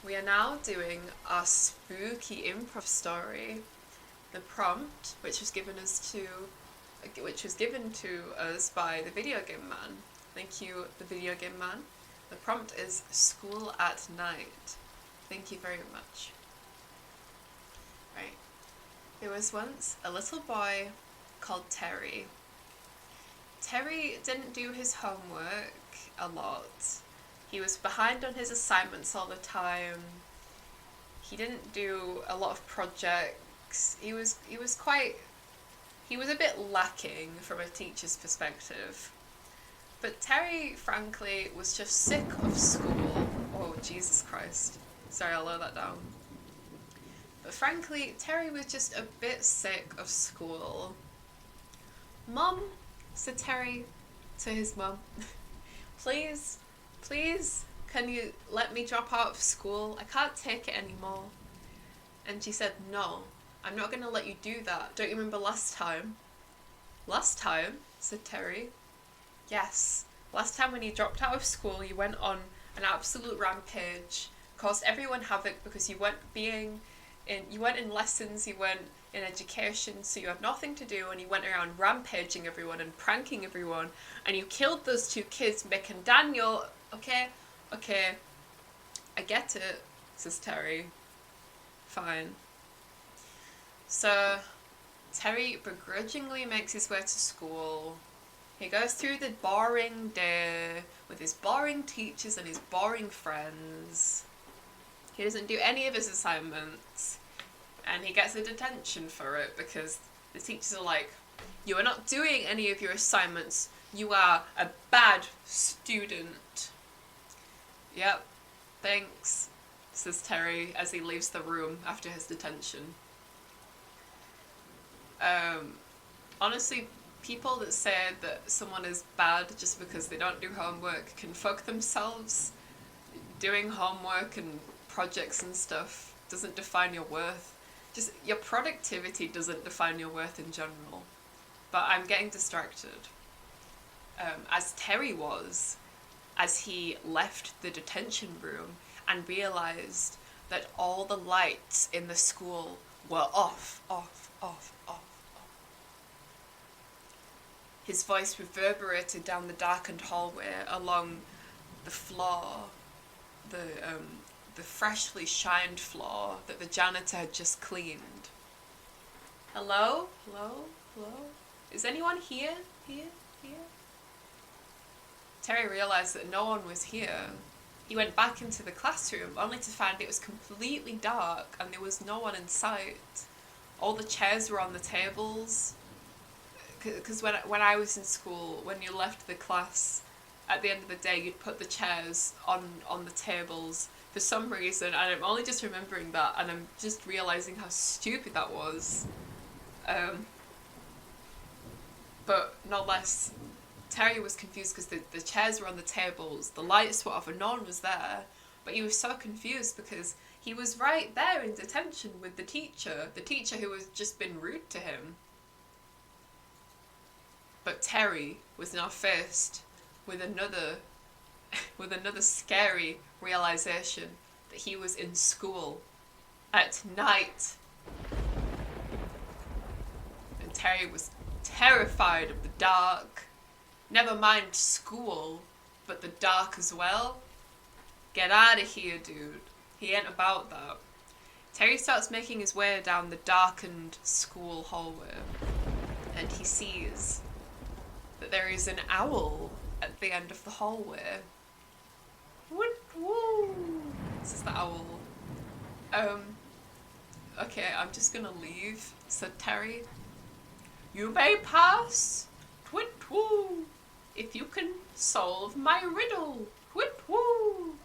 We are now doing our spooky improv story. The prompt, which was given to us by the video game man. Thank you, the video game man. The prompt is school at night. Thank you very much. Right. There was once a little boy called Terry. Terry didn't do his homework a lot. He was behind on his assignments all the time. He didn't do a lot of projects. He was a bit lacking from a teacher's perspective. But Terry, frankly, was just sick of school. Oh, Jesus Christ. Sorry, I'll lower that down. But frankly, Terry was just a bit sick of school. Mum, said Terry to his mum, please, can you let me drop out of school? I can't take it anymore. And she said, no, I'm not going to let you do that. Don't you remember last time? Last time, said Terry. Yes, last time when you dropped out of school, you went on an absolute rampage, caused everyone havoc because you weren't in lessons, you weren't in education, so you had nothing to do, and you went around rampaging everyone and pranking everyone, and you killed those two kids, Mick and Daniel. Okay, I get it, says Terry. Fine. So, Terry begrudgingly makes his way to school. He goes through the boring day with his boring teachers and his boring friends. He doesn't do any of his assignments. And he gets a detention for it because the teachers are like, you are not doing any of your assignments. You are a bad student. Yep, thanks, says Terry as he leaves the room after his detention. Honestly, people that say that someone is bad just because they don't do homework can fuck themselves. Doing homework and projects and stuff doesn't define your worth. Just your productivity doesn't define your worth in general. But I'm getting distracted. As Terry was, as he left the detention room and realised that all the lights in the school were off. His voice reverberated down the darkened hallway along the floor, the freshly shined floor that the janitor had just cleaned. Hello? Is anyone here? Here? Terry realised that no one was here. He went back into the classroom only to find it was completely dark and there was no one in sight. All the chairs were on the tables. Because when I was in school, when you left the class, at the end of the day, you'd put the chairs on the tables for some reason, and I'm only just remembering that, and I'm just realising how stupid that was. But no less, Terry was confused because the chairs were on the tables, the lights were off, and no one was there. But he was so confused because he was right there in detention with the teacher who had just been rude to him. But Terry was now faced with another scary realization that he was in school at night. And Terry was terrified of the dark. Never mind school, but the dark as well. Get out of here, dude. He ain't about that. Terry starts making his way down the darkened school hallway, and he sees that there is an owl at the end of the hallway. Woot woo! This is the owl. Okay, I'm just gonna leave, said Terry. You may pass, twit woo, if you can solve my riddle, twit woo.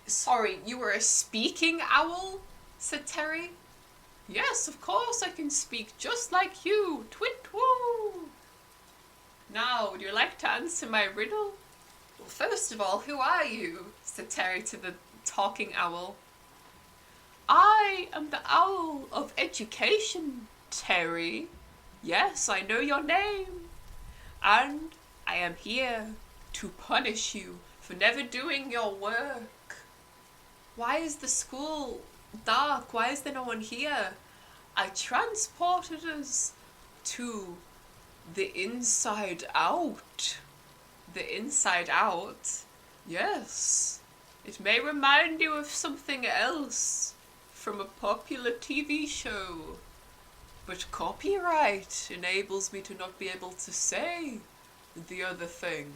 Sorry, you were a speaking owl? Said Terry. Yes, of course I can speak just like you, twit woo. Now, would you like to answer my riddle? Well, first of all, who are you? Said Terry to the talking owl. I am the owl of education, Terry. Yes, I know your name. And I am here to punish you for never doing your work. Why is the school dark? Why is there no one here? I transported us to the inside out. The inside out? Yes. It may remind you of something else from a popular TV show. But copyright enables me to not be able to say the other thing.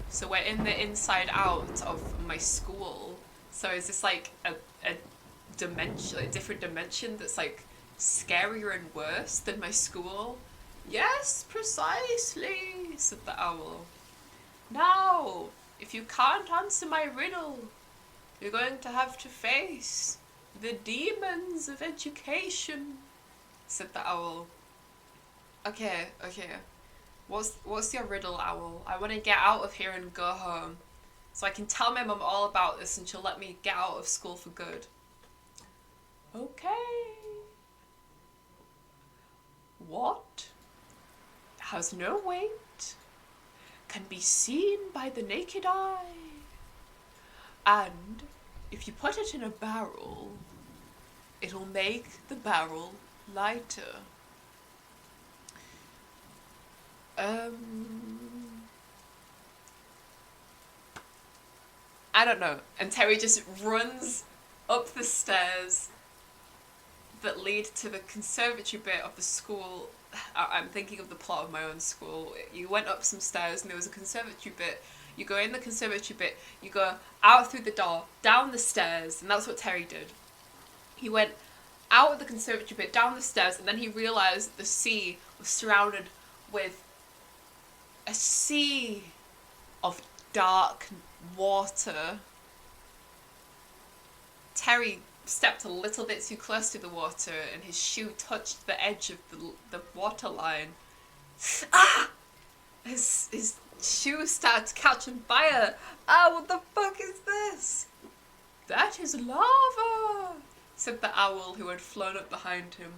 So we're in the inside out of my school. So is this like a dimension, a different dimension that's like scarier and worse than my school? Yes, precisely, said the owl. Now, if you can't answer my riddle, you're going to have to face the demons of education, said the owl. Okay. What's your riddle, owl? I want to get out of here and go home, so I can tell my mum all about this and she'll let me get out of school for good. Okay. What has no weight, can be seen by the naked eye, and if you put it in a barrel, it'll make the barrel lighter. I don't know. And Terry just runs up the stairs that lead to the conservatory bit of the school. I'm thinking of the plot of my own school. You went up some stairs and there was a conservatory bit. You go in the conservatory bit, you go out through the door, down the stairs, and that's what Terry did. He went out of the conservatory bit, down the stairs, and then he realised that the sea was surrounded with a sea of dark water. Terry stepped a little bit too close to the water and his shoe touched the edge of the water line. Ah! His shoe started to catch on fire. Ah, what the fuck is this? That is lava, said the owl who had flown up behind him.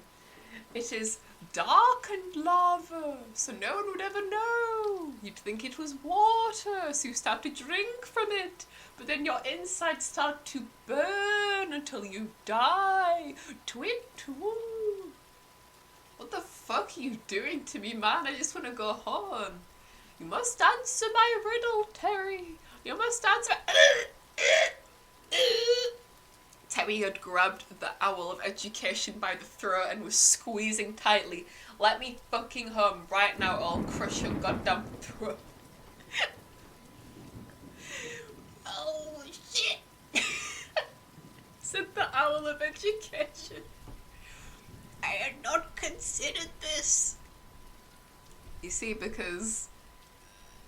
It is darkened lava, so no one would ever know. You'd think it was water, so you start to drink from it, but then your insides start to burn until you die. Twin-twoo. What the fuck are you doing to me, man? I just want to go home. You must answer my riddle, Terry. You must answer. Terry had grabbed the owl of education by the throat and was squeezing tightly. Let me fucking home right now or I'll crush your goddamn throat. Oh shit, said the owl of education. I had not considered this. You see, because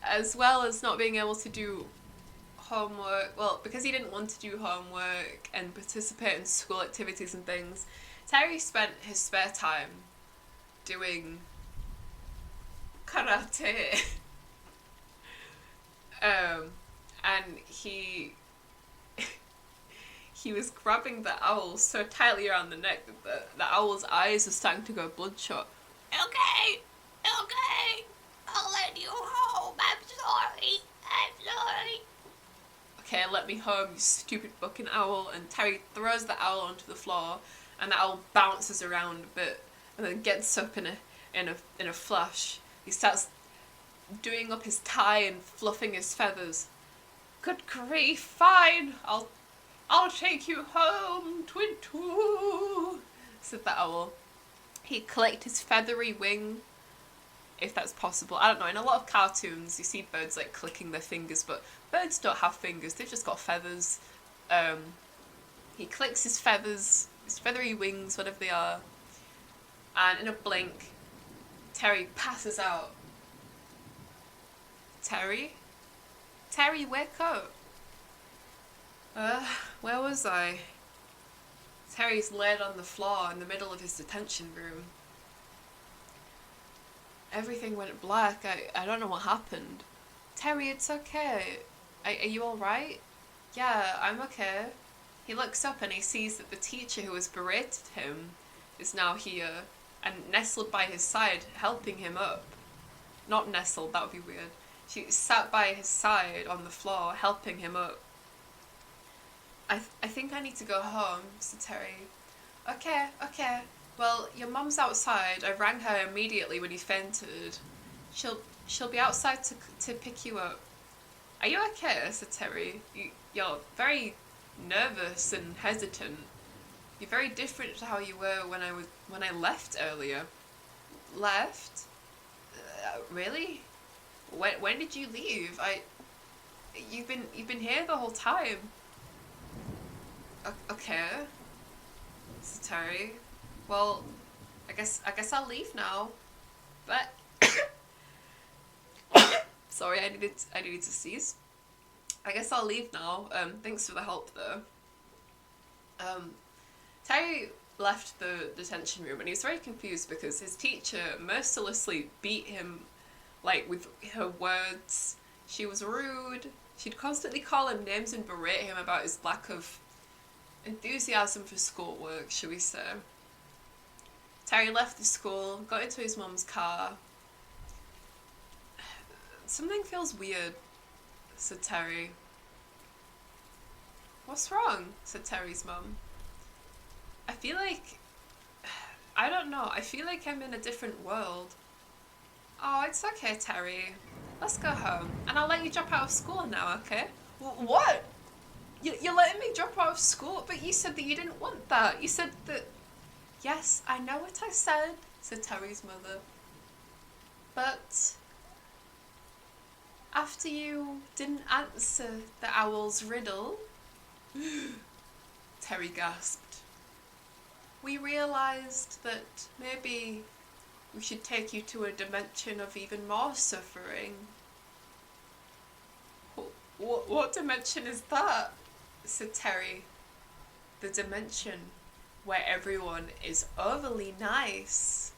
as well as not being able to do homework, well, because he didn't want to do homework and participate in school activities and things, Terry spent his spare time doing karate. And he was grabbing the owl so tightly around the neck that the owl's eyes were starting to go bloodshot. Okay, I'll let you home. I'm sorry. Okay, let me home, you stupid fucking owl. And Terry throws the owl onto the floor, and the owl bounces around a bit, and then gets up in a flash. He starts doing up his tie and fluffing his feathers. Good grief, fine, I'll take you home, Twin-twoo, said the owl. He clicked his feathery wing, if that's possible. I don't know, in a lot of cartoons you see birds like clicking their fingers, but birds don't have fingers, they've just got feathers. He clicks his feathers, his feathery wings, whatever they are, and in a blink, Terry passes out. Terry, wake up. Where was I? Terry's laid on the floor in the middle of his detention room. Everything went black. I don't know what happened. Terry, it's okay. Are you alright? Yeah, I'm okay. He looks up and he sees that the teacher who has berated him is now here and nestled by his side, helping him up. Not nestled, that would be weird. She sat by his side on the floor, helping him up. I think I need to go home, said Terry. Okay, okay. Well, your mum's outside. I rang her immediately when you fainted. She'll she'll be outside to pick you up. Are you okay? Said Terry. You're very nervous and hesitant. You're very different to how you were when I left earlier. Left? Really? When did you leave? You've been here the whole time. Okay, said Terry. Well, I guess I'll leave now. But sorry, I needed to sneeze. I guess I'll leave now. Thanks for the help though. Um, Terry left the detention room and he was very confused because his teacher mercilessly beat him, like, with her words. She was rude. She'd constantly call him names and berate him about his lack of enthusiasm for schoolwork, shall we say. Terry left the school, got into his mum's car. Something feels weird, said Terry. What's wrong? Said Terry's mum. I feel like... I don't know, I feel like I'm in a different world. Oh, it's okay, Terry. Let's go home, and I'll let you drop out of school now, okay? What? You're letting me drop out of school? But you said that you didn't want that. You said that... Yes, I know what I said Terry's mother. But... after you didn't answer the owl's riddle... Terry gasped. We realised that maybe we should take you to a dimension of even more suffering. What dimension is that? Said Terry. The dimension where everyone is overly nice.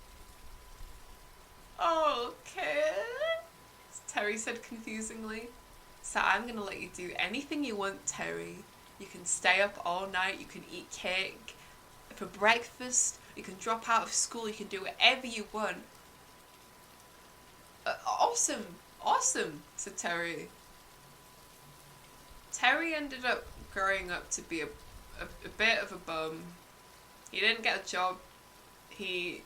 Okay, Terry said confusingly. So I'm gonna let you do anything you want, Terry. You can stay up all night, you can eat cake for breakfast, you can drop out of school, you can do whatever you want. Awesome, said Terry. Terry ended up growing up to be a bit of a bum. He didn't get a job. He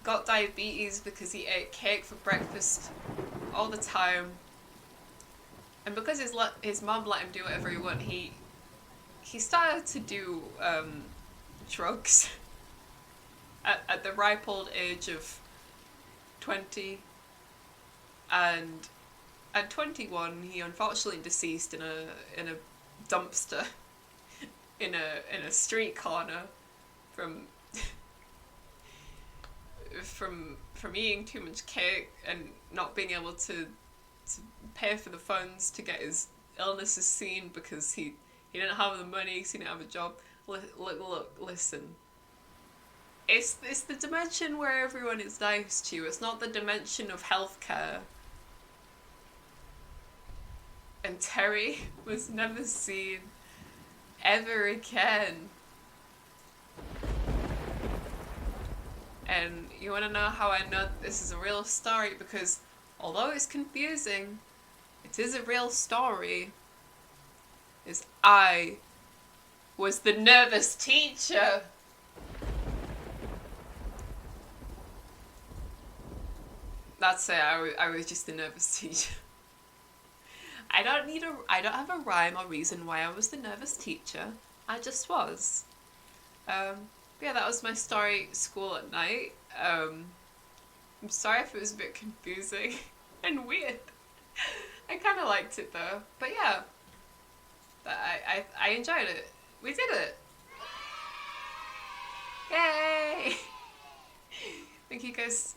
got diabetes because he ate cake for breakfast all the time. And because his mum let him do whatever he wanted, he started to do drugs at the ripe old age of 20. And at 21, he unfortunately deceased in a dumpster in a street corner from eating too much cake and not being able to pay for the funds to get his illnesses seen because he didn't have the money because he didn't have a job. Look, listen. It's the dimension where everyone is nice to you. It's not the dimension of healthcare. And Terry was never seen ever again. And you want to know how I know this is a real story? Because although it's confusing, it is a real story. Is I was the nervous teacher. That's it. I was just a nervous teacher. I don't have a rhyme or reason why I was the nervous teacher. I just was. Yeah, that was my story, School at Night. I'm sorry if it was a bit confusing and weird. I kind of liked it though. But yeah, I enjoyed it. We did it. Yay! Thank you guys.